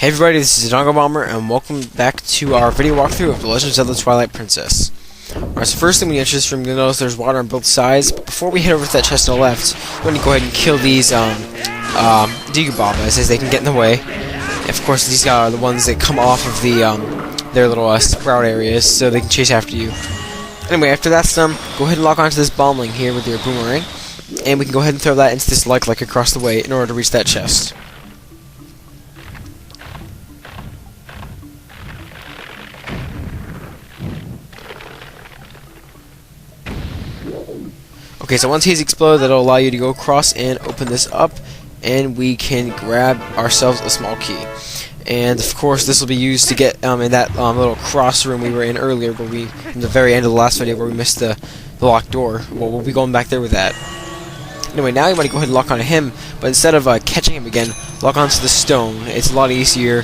Hey everybody, this is Dongo Bomber, and welcome back to our video walkthrough of The Legend of Zelda Twilight Princess. Alright, so first thing when you enter this room, you'll notice there's water on both sides, but before we head over to that chest on the left, you want to go ahead and kill these, Digubabas, as they can get in the way. And of course, these are the ones that come off of the, their little, sprout areas, so they can chase after you. Anyway, after that's done, go ahead and lock onto this bombling here with your boomerang, and we can go ahead and throw that into this like across the way in order to reach that chest. Okay, so once he's exploded, that'll allow you to go across and open this up, and we can grab ourselves a small key. And of course, this will be used to get in that little cross room we were in earlier, where in the very end of the last video, where we missed the locked door. Well, we'll be going back there with that. Anyway, now you want to go ahead and lock onto him, but instead of catching him again, lock onto the stone. It's a lot easier,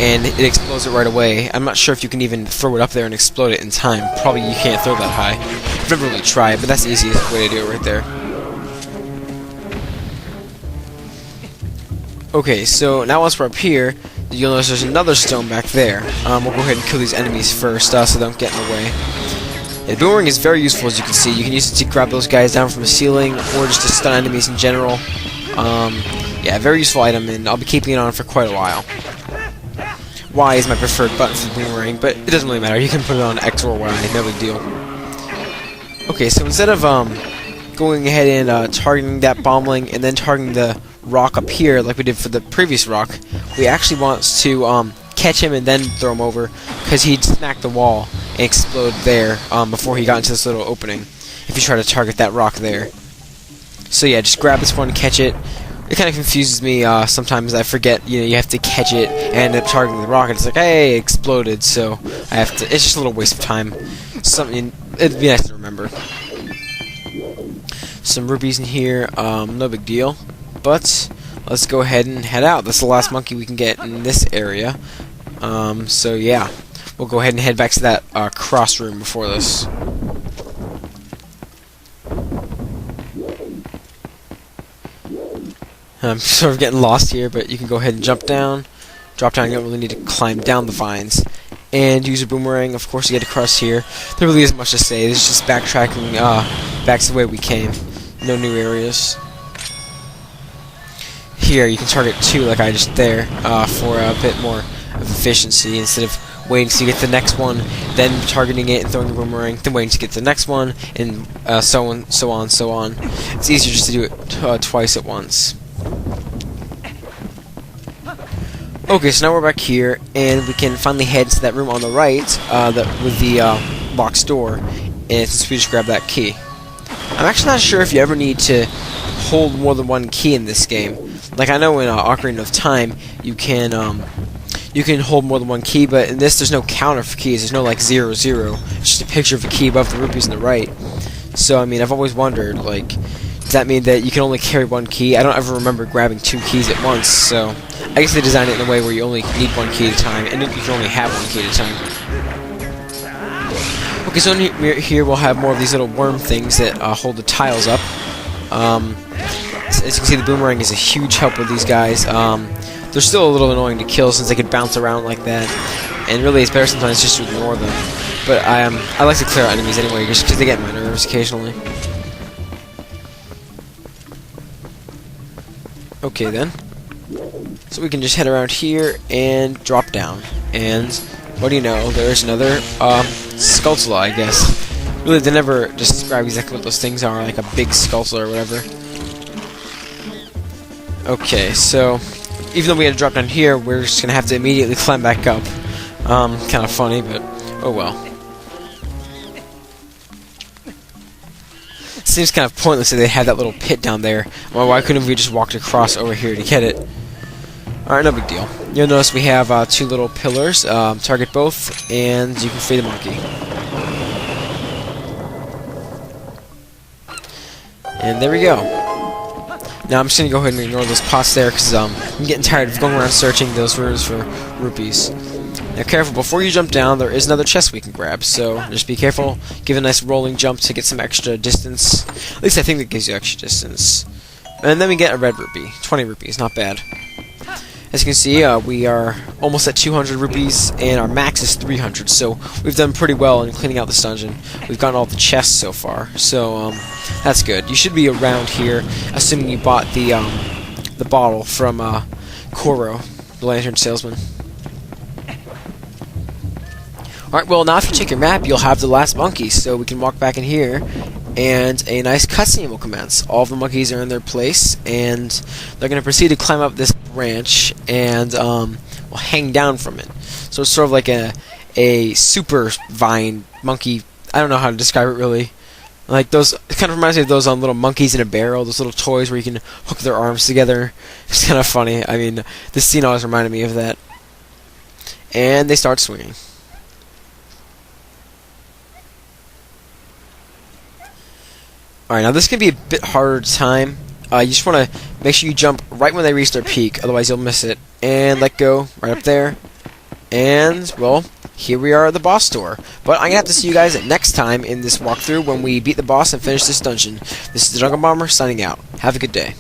and it explodes it right away. I'm not sure if you can even throw it up there and explode it in time. Probably you can't throw that high. I've never really tried, but that's the easiest way to do it right there. Okay, so now once we're up here, you'll notice there's another stone back there. We'll go ahead and kill these enemies first, so they don't get in the way. The boomerang is very useful, as you can see. You can use it to grab those guys down from the ceiling, or just to stun enemies in general. Yeah, very useful item, and I'll be keeping it on for quite a while. Y is my preferred button for the boomerang, but it doesn't really matter. You can put it on X or Y, no big deal. Okay, so instead of going ahead and targeting that bombling and then targeting the rock up here, like we did for the previous rock, we actually want to catch him and then throw him over, because he'd smack the wall and explode there before he got into this little opening, if you try to target that rock there. So yeah, just grab this one and catch it. It kind of confuses me sometimes. I forget, you have to catch it and end up targeting the rock, and it's like, hey, it exploded, so I have to. It's just a little waste of time. Something it'd be nice to remember. Some rupees in here, no big deal. But let's go ahead and head out. That's the last monkey we can get in this area. So yeah, we'll go ahead and head back to that cross room before this. I'm sort of getting lost here, but you can go ahead and jump down, drop down. You don't really need to climb down the vines. And use a boomerang. Of course, you get across here. There really isn't much to say. It's just backtracking back to the way we came. No new areas. Here, you can target two, like I just there, for a bit more of efficiency, instead of waiting to get the next one, then targeting it and throwing the boomerang, then waiting to get the next one, and so on. It's easier just to do it twice at once. Okay, so now we're back here, and we can finally head to that room on the right, with the box door, and since we just grab that key. I'm actually not sure if you ever need to hold more than one key in this game. Like, I know in Ocarina of Time, you can hold more than one key, but in this, there's no counter for keys. There's no, like, 0, 0. It's just a picture of a key above the rupees on the right. So, I mean, I've always wondered, like, does that mean that you can only carry one key? I don't ever remember grabbing two keys at once, so I guess they designed it in a way where you only need one key at a time, and you can only have one key at a time. Okay, so here we'll have more of these little worm things that hold the tiles up. As you can see, the boomerang is a huge help with these guys. They're still a little annoying to kill since they can bounce around like that, and really it's better sometimes just to ignore them. But I like to clear out enemies anyway, just because they get my nerves occasionally. Okay then, so we can just head around here and drop down, and what do you know, there's another Skulltula, I guess. Really, they never describe exactly what those things are, like a big Skulltula or whatever. Okay, so even though we had to drop down here, we're just gonna have to immediately climb back up. Kind of funny, but oh well. Seems kind of pointless that they had that little pit down there. Well, why couldn't we just walked across over here to get it? Alright, no big deal. You'll notice we have two little pillars. Target both, and you can free the monkey. And there we go. Now I'm just going to go ahead and ignore those pots there, because I'm getting tired of going around searching those rooms for rupees. Now careful, before you jump down, there is another chest we can grab, so just be careful. Give a nice rolling jump to get some extra distance. At least I think it gives you extra distance. And then we get a red rupee. 20 rupees, not bad. As you can see, we are almost at 200 rupees, and our max is 300, so we've done pretty well in cleaning out this dungeon. We've gotten all the chests so far, so that's good. You should be around here, assuming you bought the bottle from Koro, the lantern salesman. Alright, well, now if you check your map, you'll have the last monkey, so we can walk back in here, and a nice cutscene will commence. All of the monkeys are in their place, and they're going to proceed to climb up this branch and will hang down from it. So it's sort of like a super vine monkey. I don't know how to describe it really. Like those, it kind of reminds me of those little monkeys in a barrel, those little toys where you can hook their arms together. It's kind of funny. I mean, this scene always reminded me of that. And they start swinging. Alright, now this can be a bit harder to time. You just want to make sure you jump right when they reach their peak, otherwise you'll miss it. And let go, right up there. And, well, here we are at the boss door. But I'm going to have to see you guys next time in this walkthrough when we beat the boss and finish this dungeon. This is the Jungle Bomber signing out. Have a good day.